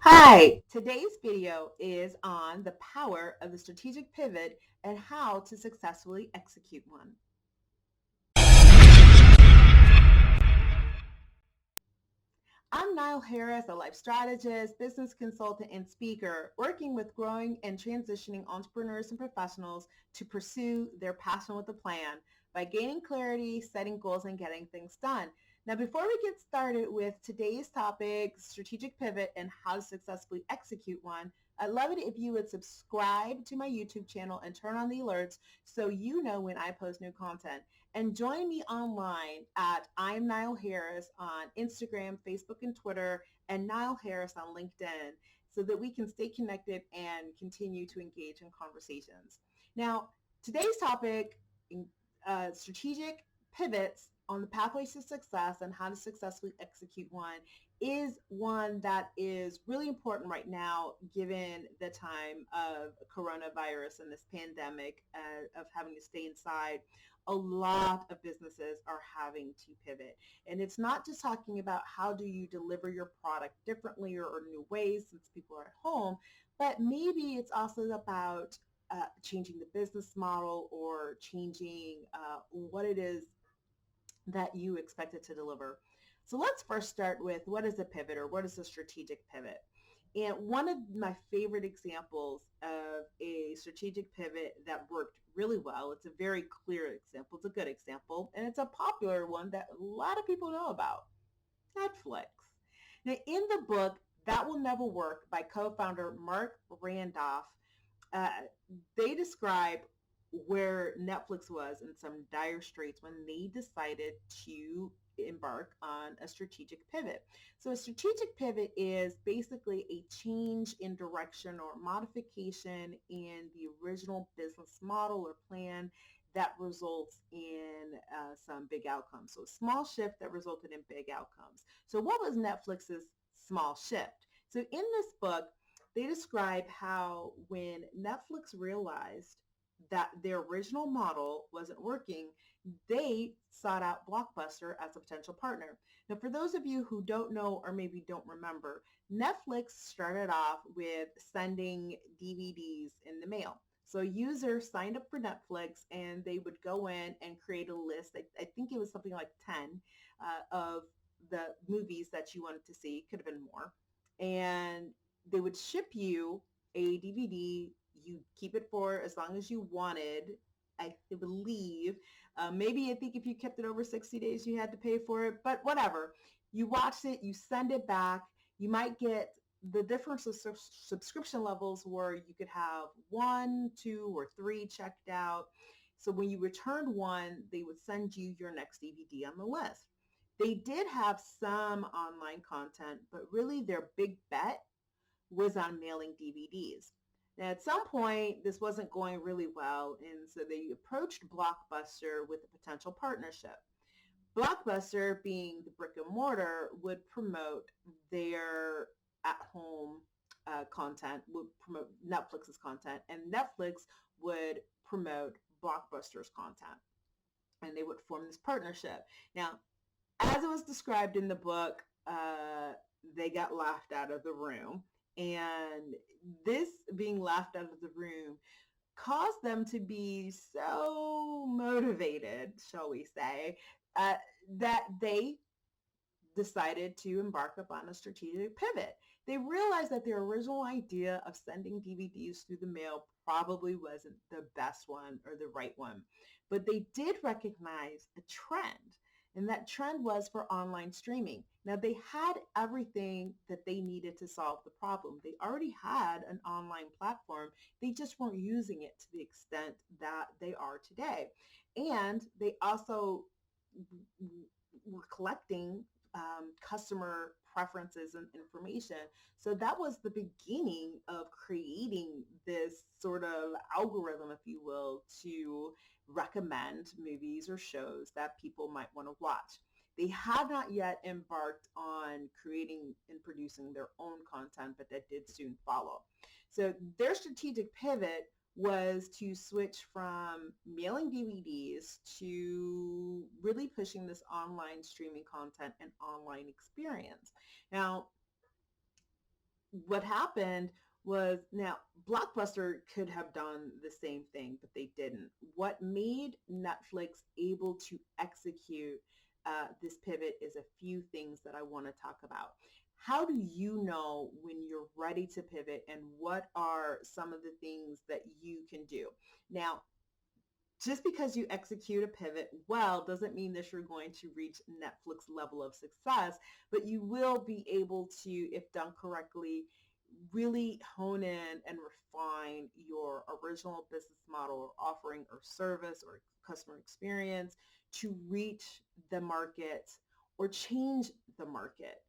Hi, today's video is on the power of the strategic pivot and how to successfully execute one. I'm Nile Harris, a life strategist, business consultant, and speaker, working with growing and transitioning entrepreneurs and professionals to pursue their passion with a plan by gaining clarity, setting goals, and getting things done. Now, before we get started with today's topic, strategic pivot and how to successfully execute one, I'd love it if you would subscribe to my YouTube channel and turn on the alerts so you know when I post new content. And join me online at I'm Nile Harris on Instagram, Facebook, and Twitter, and Nile Harris on LinkedIn so that we can stay connected and continue to engage in conversations. Now, today's topic, strategic pivots on the pathways to success and how to successfully execute one, is one that is really important right now given the time of coronavirus and this pandemic of having to stay inside. A lot of businesses are having to pivot. And it's not just talking about how do you deliver your product differently or new ways since people are at home, but maybe it's also about changing the business model or changing what it is that you expect it to deliver. So let's first start with what is a pivot or what is a strategic pivot? And one of my favorite examples of a strategic pivot that worked really well, it's a very clear example, it's a good example, and it's a popular one that a lot of people know about, Netflix. Now, in the book, That Will Never Work by co-founder Mark Randolph, uh, they describe where Netflix was in some dire straits when they decided to embark on a strategic pivot. So a strategic pivot is basically a change in direction or modification in the original business model or plan that results in some big outcomes. So a small shift that resulted in big outcomes. So what was Netflix's small shift? So in this book, they describe how when Netflix realized that their original model wasn't working, they sought out Blockbuster as a potential partner. Now, for those of you who don't know or maybe don't remember, Netflix started off with sending DVDs in the mail. So users signed up for Netflix and they would go in and create a list. I think it was something like 10 of the movies that you wanted to see. Could have been more. And they would ship you a DVD. You keep it for as long as you wanted. I believe. Maybe I think if you kept it over 60 days, you had to pay for it, but whatever. You watched it, you send it back. You might get the difference of subscription levels where you could have one, two, or three checked out. So when you returned one, they would send you your next DVD on the list. They did have some online content, but really their big bet was on mailing DVDs. Now, at some point, this wasn't going really well, and so they approached Blockbuster with a potential partnership. Blockbuster, being the brick and mortar, would promote their at-home content, would promote Netflix's content, and Netflix would promote Blockbuster's content, and they would form this partnership. Now, as it was described in the book, they got laughed out of the room. And this being laughed out of the room caused them to be so motivated, shall we say, uh, that they decided to embark upon a strategic pivot. They realized that their original idea of sending DVDs through the mail probably wasn't the best one or the right one, but they did recognize a trend. And that trend was for online streaming. Now, they had everything that they needed to solve the problem. They already had an online platform. They just weren't using it to the extent that they are today. And they also were collecting customer preferences and information. So that was the beginning of creating this sort of algorithm, if you will, to recommend movies or shows that people might want to watch. They had not yet embarked on creating and producing their own content, but that did soon follow. So their strategic pivot was to switch from mailing DVDs to really pushing this online streaming content and online experience. Now, what happened was, now Blockbuster could have done the same thing, but they didn't. What made Netflix able to execute this pivot is a few things that I want to talk about. How do you know when you're ready to pivot, and what are some of the things that you can do? Now, just because you execute a pivot well doesn't mean that you're going to reach Netflix level of success, but you will be able to, if done correctly, really hone in and refine your original business model or offering or service or customer experience to reach the market or change the market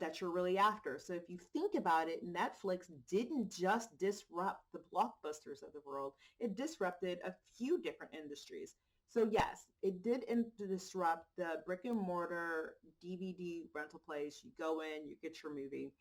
that you're really after. So if you think about it, Netflix didn't just disrupt the blockbusters of the world, it disrupted a few different industries. So yes, it did disrupt the brick and mortar DVD rental place. You go in, you get your movie.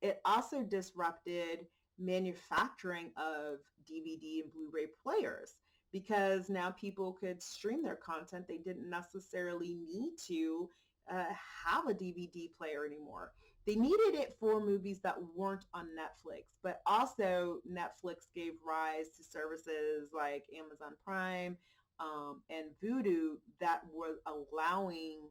It also disrupted manufacturing of DVD and Blu-ray players because now people could stream their content. They didn't necessarily need to have a DVD player anymore. They needed it for movies that weren't on Netflix, but also Netflix gave rise to services like Amazon Prime and Vudu that were allowing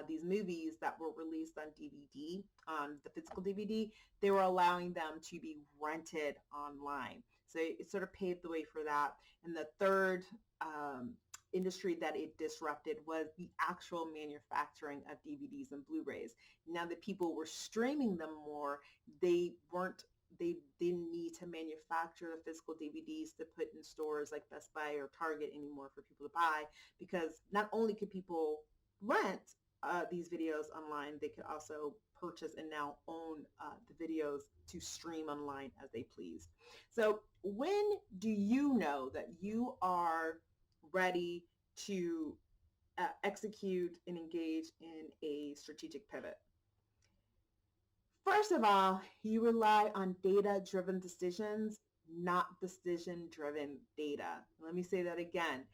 these movies that were released on DVD, on the physical DVD, they were allowing them to be rented online. So it sort of paved the way for that. And the third industry that it disrupted was the actual manufacturing of DVDs and Blu-rays. Now that people were streaming them more, they didn't need to manufacture the physical DVDs to put in stores like Best Buy or Target anymore for people to buy, because not only could people rent these videos online, they could also purchase and now own the videos to stream online as they please. So when do you know that you are ready to execute and engage in a strategic pivot? First of all, you rely on data-driven decisions, not decision-driven data. Let me say that again.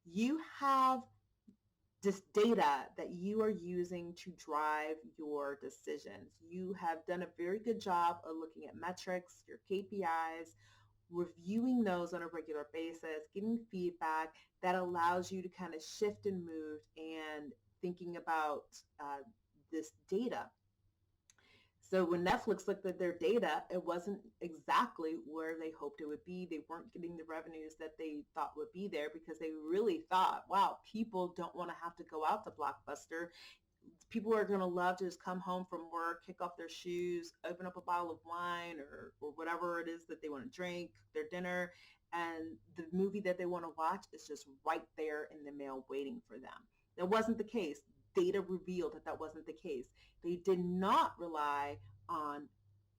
You have this data that you are using to drive your decisions. You have done a very good job of looking at metrics, your KPIs, reviewing those on a regular basis, getting feedback that allows you to kind of shift and move and thinking about this data. So when Netflix looked at their data, it wasn't exactly where they hoped it would be. They weren't getting the revenues that they thought would be there because they really thought, wow, people don't want to have to go out to Blockbuster. People are going to love to just come home from work, kick off their shoes, open up a bottle of wine or whatever it is that they want to drink, their dinner, and the movie that they want to watch is just right there in the mail waiting for them. That wasn't the case. Data revealed that that wasn't the case. They did not rely on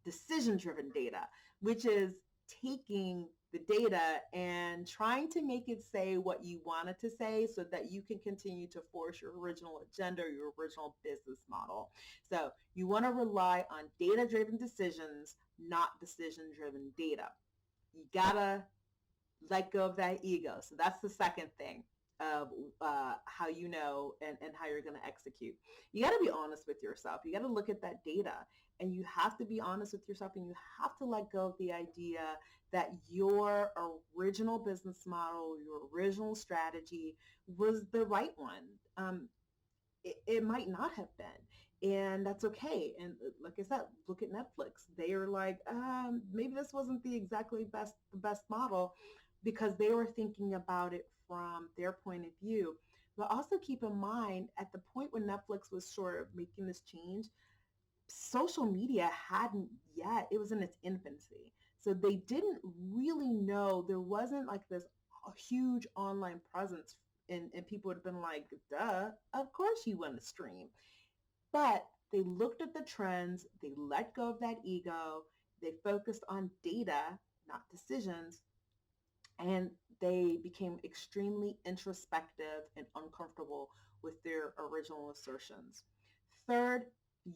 decision-driven data, which is taking the data and trying to make it say what you want it to say so that you can continue to force your original agenda or your original business model. So you want to rely on data-driven decisions, not decision-driven data. You gotta let go of that ego. So that's the second thing of how you know and how you're going to execute. You got to be honest with yourself. You got to look at that data and you have to be honest with yourself, and you have to let go of the idea that your original business model, your original strategy was the right one. It might not have been. And that's okay. And like I said, look at Netflix. They are like, maybe this wasn't the best model because they were thinking about it from their point of view. But also keep in mind, at the point when Netflix was sort of making this change, social media hadn't yet, it was in its infancy. So they didn't really know, there wasn't like this huge online presence, and people would have been like, duh, of course you want to stream. But they looked at the trends, they let go of that ego, they focused on data, not decisions, and they became extremely introspective and uncomfortable with their original assertions. Third,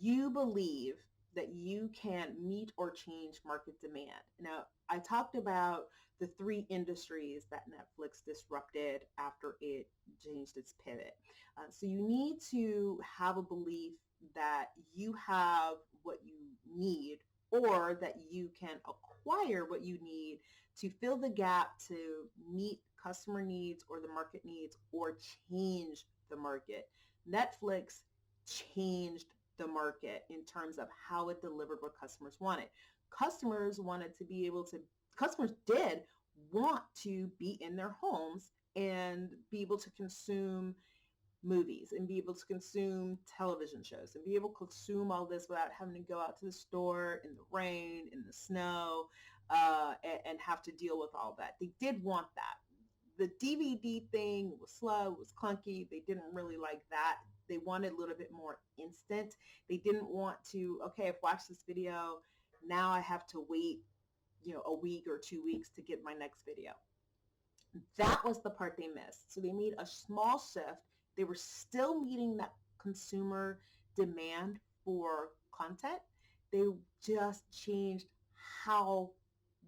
you believe that you can meet or change market demand. Now, I talked about the three industries that Netflix disrupted after it changed its pivot. So you need to have a belief that you have what you need or that you can acquire what you need to fill the gap to meet customer needs or the market needs or change the market. Netflix changed the market in terms of how it delivered what customers wanted. Customers wanted to be able to, customers did want to be in their homes and be able to consume movies and be able to consume television shows and be able to consume all this without having to go out to the store in the rain, in the snow, and have to deal with all that. They did want that. The DVD thing was slow, was clunky. They didn't really like that. They wanted a little bit more instant. They didn't want to, okay, I've watched this video. Now I have to wait, a week or 2 weeks to get my next video. That was the part they missed. So they made a small shift. They were still meeting that consumer demand for content. They just changed how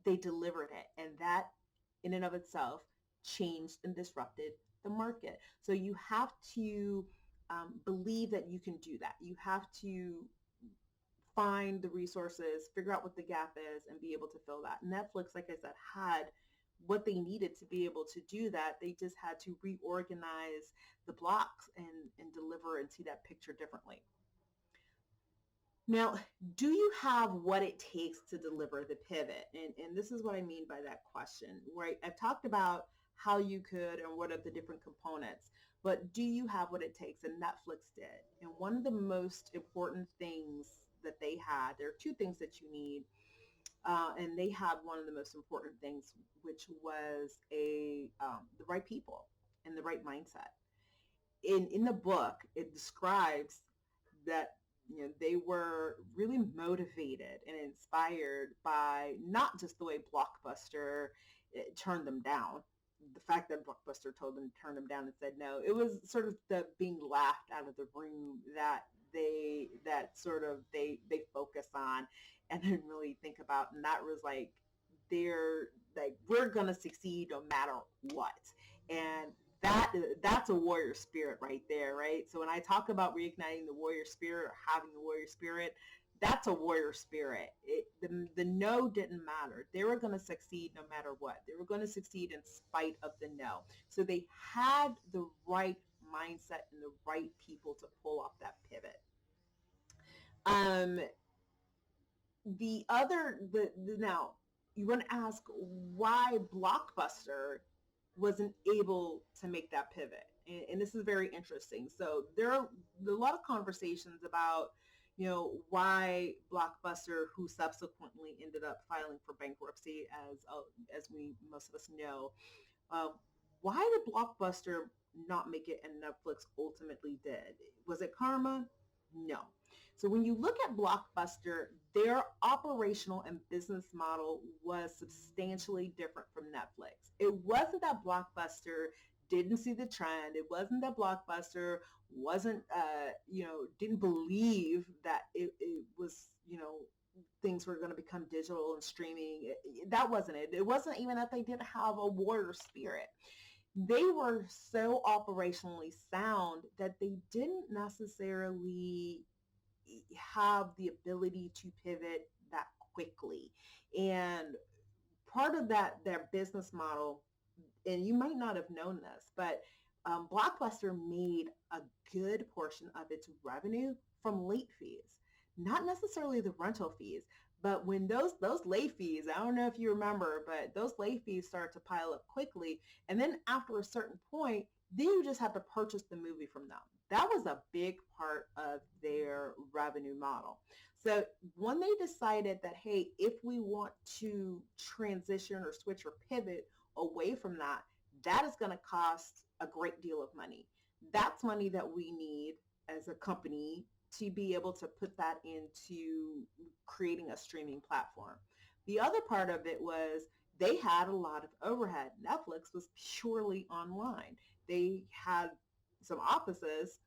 they delivered it. And that in and of itself changed and disrupted the market. So you have to believe that you can do that. You have to find the resources, figure out what the gap is, and be able to fill that. Netflix, like I said, had what they needed to be able to do that. They just had to reorganize the blocks and deliver and see that picture differently. Now, do you have what it takes to deliver the pivot? And this is what I mean by that question, right? I've talked about how you could and what are the different components, but do you have what it takes? And Netflix did. And one of the most important things that they had, there are two things that you need. And they had one of the most important things, which was the right people and the right mindset. In the book, it describes that they were really motivated and inspired by not just the way Blockbuster turned them down. The fact that Blockbuster told them to turn them down and said no, it was sort of the being laughed out of the room that they focus on and then really think about. And that was like, they're like, we're gonna succeed no matter what. And that's a warrior spirit right there, right? So when I talk about reigniting the warrior spirit or having the warrior spirit, that's a warrior spirit. The no didn't matter. They were going to succeed no matter what. They were going to succeed in spite of the no. So they had the right mindset and the right people to pull off that pivot. Now you want to ask why Blockbuster wasn't able to make that pivot. And this is very interesting. So there are a lot of conversations about, why Blockbuster, who subsequently ended up filing for bankruptcy, as we most of us know, uh, why did Blockbuster not make it and Netflix ultimately did? Was it karma? No. So when you look at Blockbuster, their operational and business model was substantially different from Netflix. It wasn't that Blockbuster didn't see the trend. It wasn't that Blockbuster wasn't, didn't believe that it was, things were going to become digital and streaming. That wasn't it. It wasn't even that they didn't have a warrior spirit. They were so operationally sound that they didn't necessarily have the ability to pivot that quickly. And part of their business model, and you might not have known this, but Blockbuster made a good portion of its revenue from late fees, not necessarily the rental fees. But when those late fees, I don't know if you remember, but those late fees started to pile up quickly. And then after a certain point, then you just have to purchase the movie from them. That was a big part of their revenue model. So when they decided that, hey, if we want to transition or switch or pivot away from that, that is going to cost a great deal of money. That's money that we need as a company to be able to put that into creating a streaming platform. The other part of it was they had a lot of overhead. Netflix was purely online. They had some offices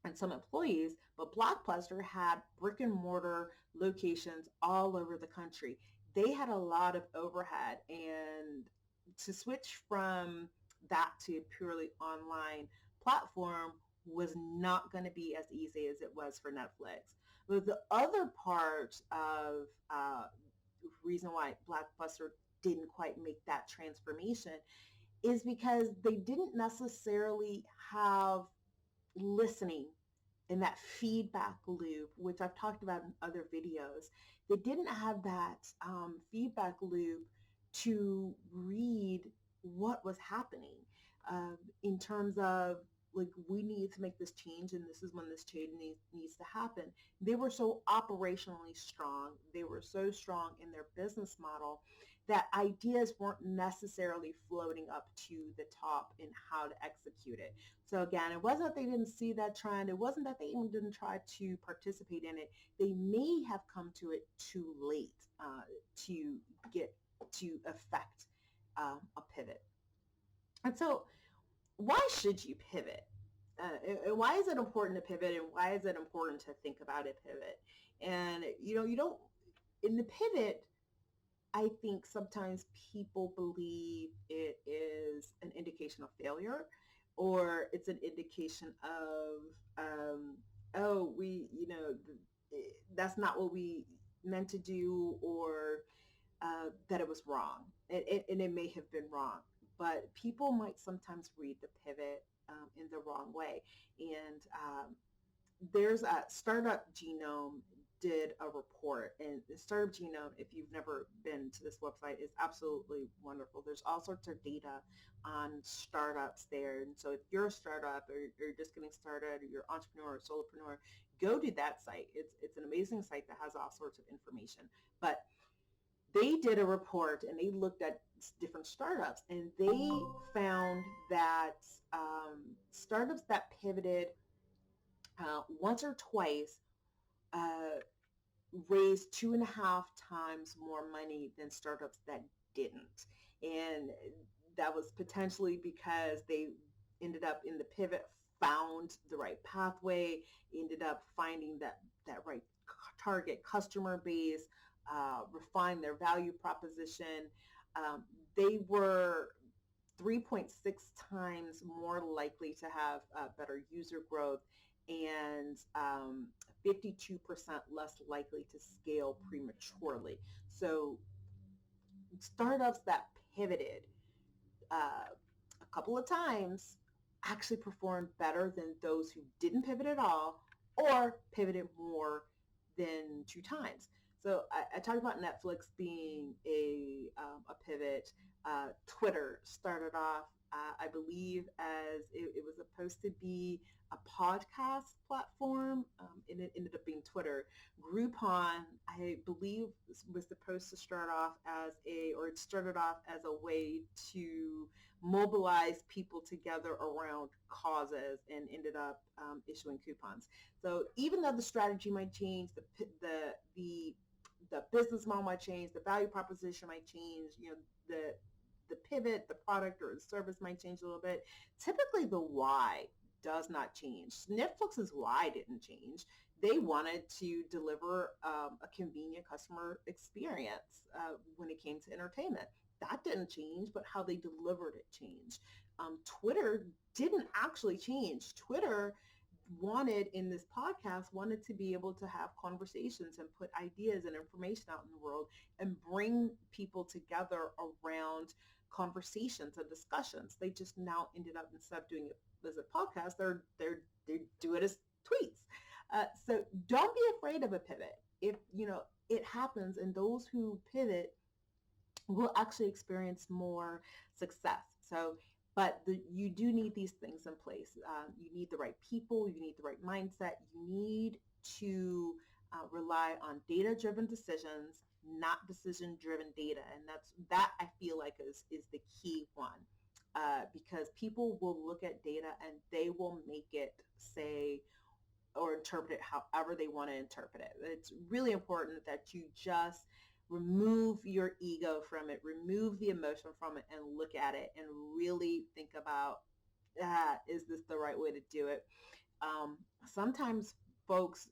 and some employees, but Blockbuster had brick and mortar locations all over the country. They had a lot of overhead, and to switch from that to a purely online platform was not going to be as easy as it was for Netflix. But the other part of reason why Blockbuster didn't quite make that transformation is because they didn't necessarily have listening in that feedback loop, which I've talked about in other videos. They didn't have that feedback loop to read what was happening in terms of like, we need to make this change and this is when this change needs to happen. They were so operationally strong. They were so strong in their business model that ideas weren't necessarily floating up to the top in how to execute it. So again, it wasn't that they didn't see that trend. It wasn't that they even didn't try to participate in it. They may have come to it too late to get to affect a pivot. And so why should you pivot? And why is it important to pivot, and why is it important to think about a pivot? And you don't, in the pivot, I think sometimes people believe it is an indication of failure, or it's an indication of, oh, that's not what we meant to do, or that it was wrong. And it may have been wrong, but people might sometimes read the pivot in the wrong way. And there's a Startup Genome did a report, and the Startup Genome, if you've never been to this website, is absolutely wonderful. There's all sorts of data on startups there. And so if you're a startup, or you're just getting started, or you're an entrepreneur or solopreneur, go to that site. It's an amazing site that has all sorts of information. But they did a report and they looked at different startups, and they found that startups that pivoted once or twice raised 2.5 times more money than startups that didn't. And that was potentially because they ended up in the pivot, found the right pathway, ended up finding that right target customer base, refine their value proposition. They were 3.6 times more likely to have better user growth, and 52% less likely to scale prematurely. So startups that pivoted a couple of times actually performed better than those who didn't pivot at all or pivoted more than 2 times. So I talked about Netflix being a pivot. Twitter started off, I believe, as it was supposed to be a podcast platform, and it ended up being Twitter. Groupon, I believe, was supposed to start off or it started off as a way to mobilize people together around causes, and ended up issuing coupons. So even though the strategy might change, the business model might change, the value proposition might change, the pivot, the product or the service might change a little bit. Typically the why does not change. Netflix's why didn't change. They wanted to deliver a convenient customer experience when it came to entertainment. That didn't change, but how they delivered it changed. Twitter didn't actually change. Twitter in this podcast, wanted to be able to have conversations and put ideas and information out in the world and bring people together around conversations and discussions. They just now ended up, instead of doing it as a podcast, they do it as tweets. So don't be afraid of a pivot. If it happens, and those who pivot will actually experience more success. So, but you do need these things in place. You need the right people. You need the right mindset. You need to rely on data-driven decisions, not decision-driven data. And that I feel like is the key one. Because people will look at data and they will make it say or interpret it however they want to interpret it. It's really important that you just remove your ego from it, remove the emotion from it, and look at it and really think about, is this the right way to do it? Sometimes folks,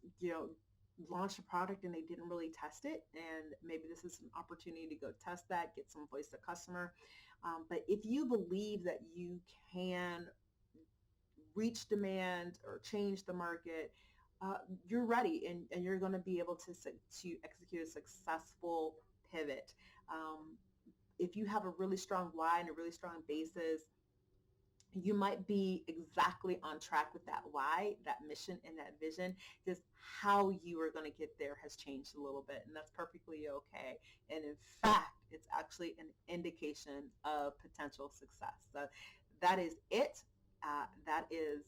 launch a product and they didn't really test it, and maybe this is an opportunity to go test that, get some voice of customer. But if you believe that you can reach demand or change the market, you're ready, and you're going to be able to execute a successful pivot. If you have a really strong why and a really strong basis, you might be exactly on track with that why, that mission, and that vision. Just how you are going to get there has changed a little bit, and that's perfectly okay. And in fact, it's actually an indication of potential success. So that is it. That is,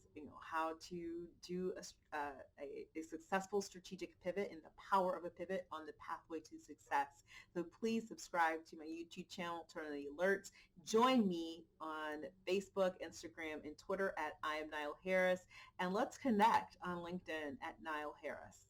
how to do a successful strategic pivot and the power of a pivot on the pathway to success. So please subscribe to my YouTube channel, turn on the alerts. Join me on Facebook, Instagram, and Twitter at I am Nile Harris, and let's connect on LinkedIn at Nile Harris.